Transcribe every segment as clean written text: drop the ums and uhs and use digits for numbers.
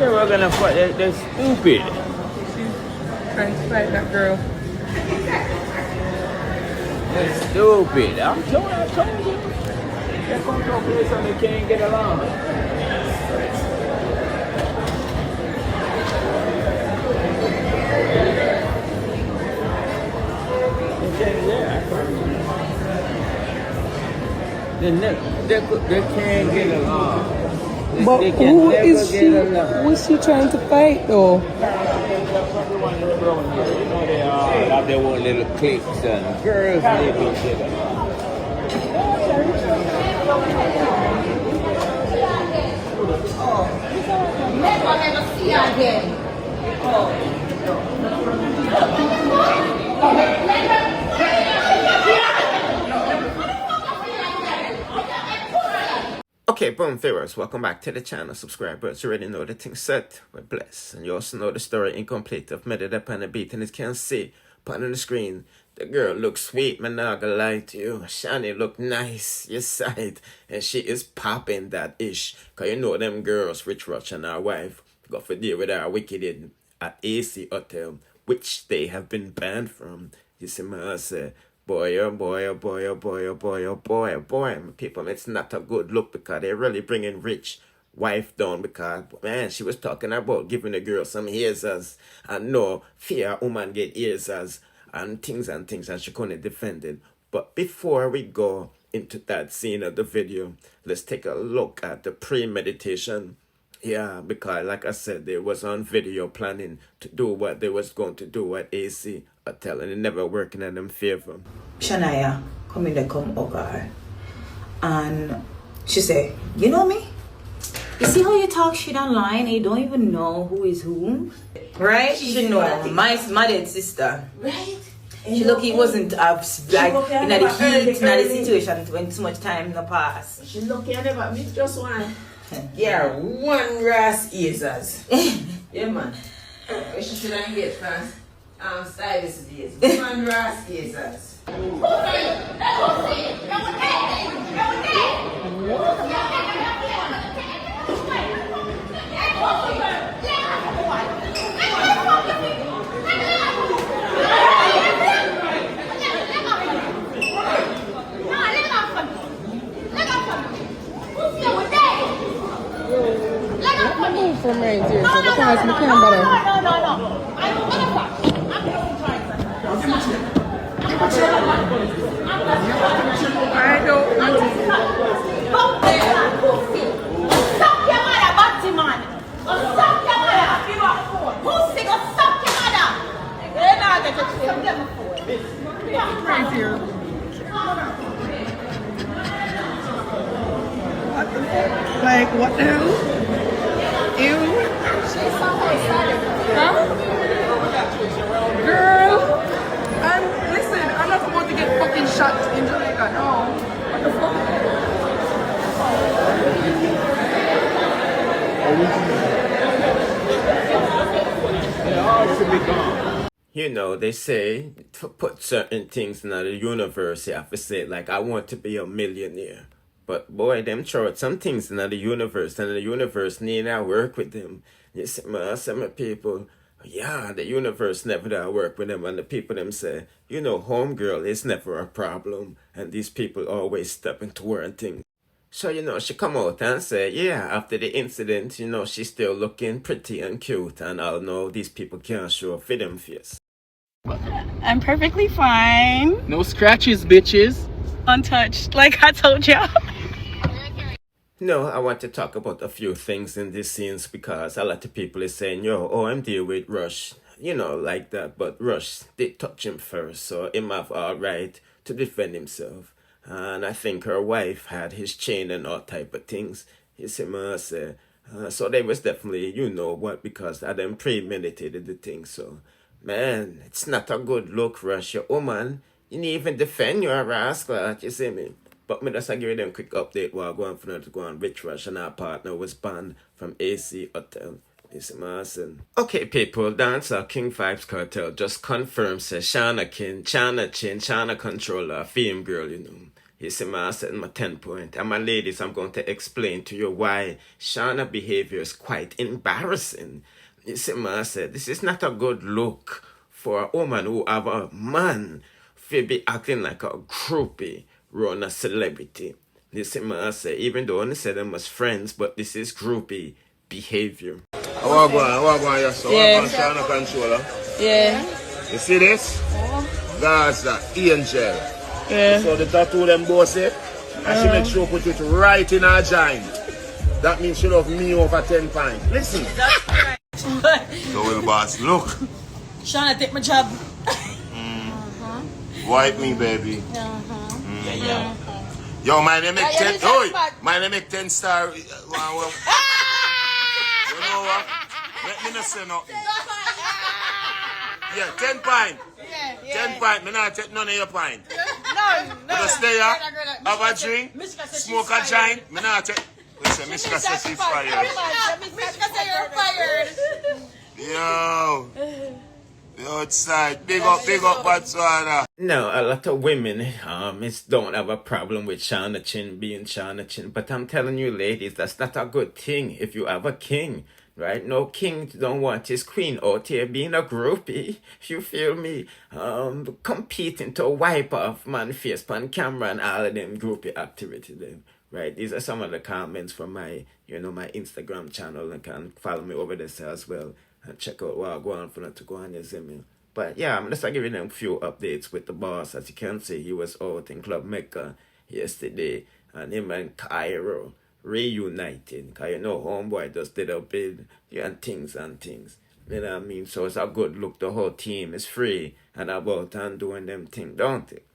They were gonna fight. They're stupid. She's trying to fight that girl. They're stupid. I told you. They come to a place and they can't get along. They can't get along. But they can who never is get she? along. Who is she trying to fight though? You know they all have their own little cliques and girls they don't get along. Never see her again. Okay, boom viewers, welcome back to the channel. Subscribers, you already know the thing set. We're blessed. And you also know the story incomplete. I've made it up on the beat and as you can see, put on the screen. The girl looks sweet, man, not gonna lie to you. Shani look nice, your side. And she is popping that ish. Cause you know them girls, Rich Rush and our wife, got to deal with our wicked at AC Hotel, which they have been banned from. You see me, I say, boy, oh boy, oh boy, oh boy, oh boy, oh boy, oh boy. People, it's not a good look because they're really bringing Rich wife down because, man, she was talking about giving the girl some ears and no fear woman get ears and things and she couldn't defend it. But before we go into that scene of the video, let's take a look at the premeditation. Yeah, because like I said, they was on video planning to do what they was going to do at AC Hotel and it never working in them favor. Shania come in the come over and she said, you know me? You see how you talk shit online and you don't even know who is who? Right? She know my dead sister. Right? She lucky it wasn't like in the heat, in the situation when too much time in the past. She lucky I never meet just one. Yeah, one ras ears. Yeah man. She should have get fast. Stylist days. One ras ears. From right here, so because I can't bother. I don't. Suck your mother, Batty man. Suck your mother. Pussy, go suck your mother. They're not going to suck them before. Right here. What the fuck? Like, what the hell? Ew. Huh? Girl. And listen, I'm not about to get fucking shot in Jamaica. No. What the fuck? You know, they say to put certain things in the universe, you have to say, like, I want to be a millionaire. But boy, them throw some things in the universe, and the universe need to work with them. You see, some people, yeah, the universe never da work with them, and the people them say, you know, homegirl is never a problem, and these people always stepping toward things. So, you know, she come out and say, yeah, after the incident, you know, she's still looking pretty and cute, and I know these people can't show for them face. I'm perfectly fine. No scratches, bitches. Untouched, like I told you. No, I want to talk about a few things in these scenes because a lot of people is saying, yo, OMD with Rush, you know, like that. But Rush did touch him first, so him have all right to defend himself. And I think her wife had his chain and all type of things. You see me say. So they was definitely, you know what, because I them premeditated the thing. So, man, it's not a good look, Rush. Your woman, you didn't even defend your rascal, you see me. But me just give them a quick update while going for them to go on Rich Rush and our partner was banned from AC Hotel. You see me asking. Okay, people, Dancehall King Vibes Kartel just confirmed says Shauna Controller, a film girl, you know. You see, man, I said my 10 point. And my ladies, I'm going to explain to you why Shauna behavior is quite embarrassing. You see, man, I said, this is not a good look for a woman who have a man to be acting like a groupie, run a celebrity. You see, man, I said, even though I said them as friends, but this is groupie behavior. I want to go, yes. I want to go Shauna Controller. Yeah. You see this? That's the angel. Yeah. So the tattoo them both say, and she make sure put it right in her giant. That means she love me over 10 pints. Listen. So will boss look. Shauna, take my job. Wipe me, baby. Yo, my name is 10. My name is 10 star. You know what? Let me not say nothing. Yeah, 10 pint. 10 pint. Me not take none of your pint. No. Just stay here, have a drink, smoke a joint. Me not take. Listen, Mishka says she's fired. Mishka said you're fired. Yo, outside, big up, Botswana. No, a lot of women don't have a problem with Shauna Chin being Shauna Chin, but I'm telling you, ladies, that's not a good thing if you have a king, right? No king don't want his queen out here being a groupie, you feel me? Competing to wipe off man face on camera and all of them groupie activity then. Right, these are some of the comments from my, my Instagram channel, and can follow me over there as well and check out what I go on for not to go on your me. But yeah, I'm just giving them a few updates with the boss. As you can see, he was out in Club Mecca yesterday, and him and Cairo reunited. Cause homeboy just did a bid and things. You know what I mean? So it's a good look. The whole team is free and about and doing them things, don't it?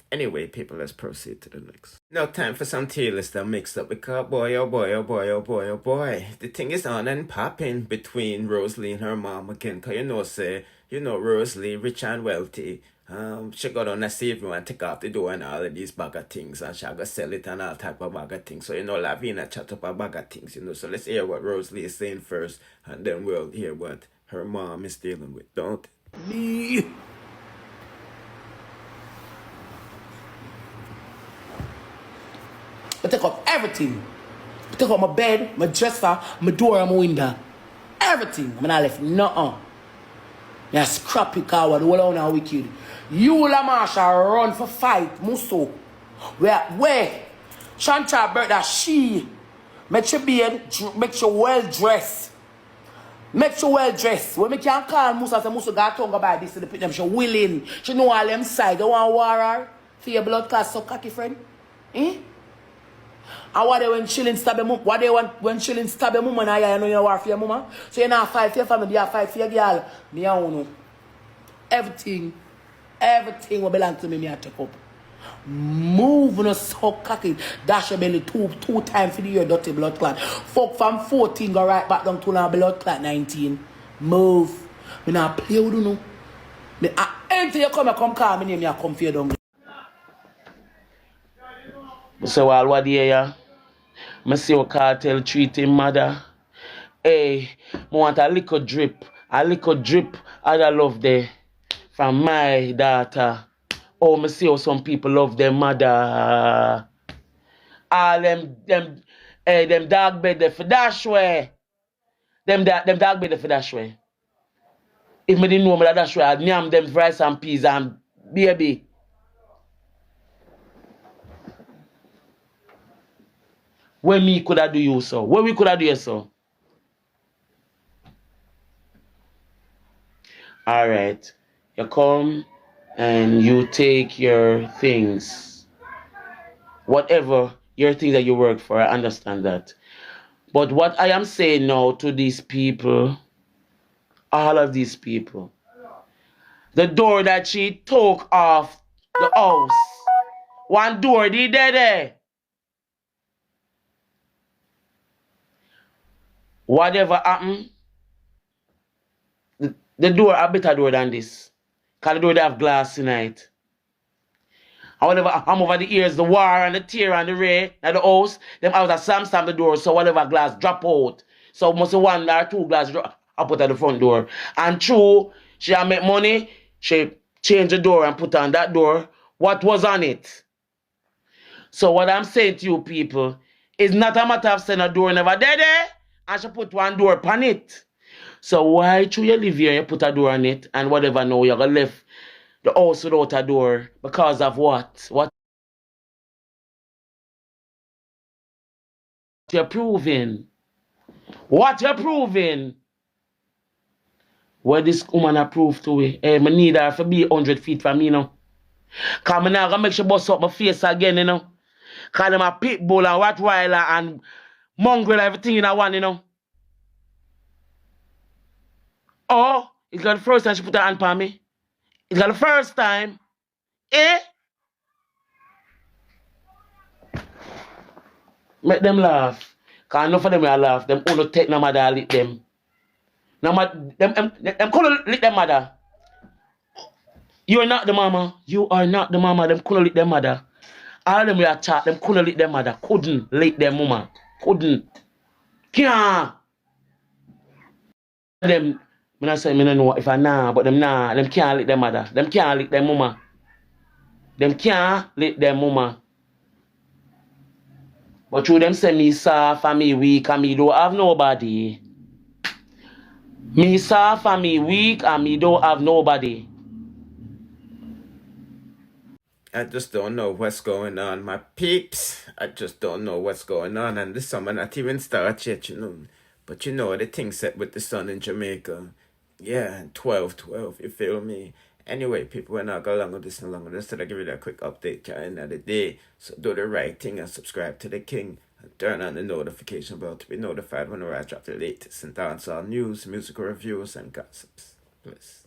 Anyway, people, let's proceed to the next. Now, time for some tea list that mixed up because boy, oh boy. The thing is on and popping between Rosealee and her mom again. Cause Rosealee, rich and wealthy. She got on a save and take off the door and all of these bag of things, and she go sell it and all type of bag of things. So Lavina chat up a bag of things, So let's hear what Rosealee is saying first, and then we'll hear what her mom is dealing with, don't it? Me. I take up everything. I take up my bed, my dresser, my door, and my window. Everything. I'm not left nothing. Yeah, scrappy coward, all on wicked. You, La Marsha, run for fight, Muso. Where? Chantal birthday, she. Make your beard, make you well dressed. Make you well dressed. When me can call Musa, say Musa got tongue about this to the pit them, she willing. She know all them side. You want war her? For your blood clot, so cocky friend? Eh? And what they when chilling stab your mum? What they want when chilling stab your mum and I know you war for your mama? So you not fight for your family, you fight for your girl. Me I don't know. Everything will belong to me, I take up. Move no so cocky. Dash your belly two times for the year dirty blood clot. Fuck from 14 go right back down to now blood clot 19. Move. Me not play with you no. Me until you come call me name, me come for you down. So what do you hear? I see how Kartel treat him mother. Hey, I want a little drip of the love there from my daughter. Oh, I see how some people love their mother. All them dog bed there for dash way. Them dog bed there for dash way. If me didn't know me that dash way, I'd name them rice and peas and baby. When me could I do you so? When we could I do you so? Alright. You come and you take your things. Whatever your things that you work for, I understand that. But what I am saying now to these people, all of these people, the door that she took off the house, one door, the there. Whatever happened, the door a better door than this. Because the door they have glass tonight. And whatever I'm over the ears, the war and the tear and the ray and the house, them out of slam the door so whatever glass drop out. So must be one or two glass drop up at the front door. And true, she have make money, she change the door and put on that door what was on it. So what I'm saying to you people is not a matter of saying a door never there and she put one door upon it. So why should you live here and you put a door on it and whatever now you're gonna leave the house without a door because of what? What you're proving? What you're proving? What this woman approved to me? Hey, I need her to be 100 feet from me now. Cause I'm not gonna make sure bust up my face again, you know. Cause I'm a pit bull and Rottweiler and mongrel everything in one, you know. Oh, it's got the first time she put her hand on me. It's got the first time. Eh? Make them laugh. Cause enough of them will laugh. Them only take no mother lick them. No them couldn't lick them mother. You're not the mama. You are not the mama. Them couldn't lick them mother. All of them will chat. Them couldn't lick them mother. Couldn't lick them mama. Couldn't. Can't. Them, I say, I don't know if I nah, but them nah. Them can't lick them mother. Them can't lick them mama. Them can't lick them mama. But through them say me soft and me weak and me don't have nobody. Me soft and me weak and me don't have nobody. I just don't know what's going on, my peeps. I just don't know what's going on. And the summer not even start yet, you know. But you know, the thing set with the sun in Jamaica. Yeah, 12-12, you feel me? Anyway, people, we're not going along with this no longer. Just to give you that quick update at the end of the day. So do the right thing and subscribe to the King. And turn on the notification bell to be notified whenever I drop the latest in dancehall news, musical reviews, and gossips. Please.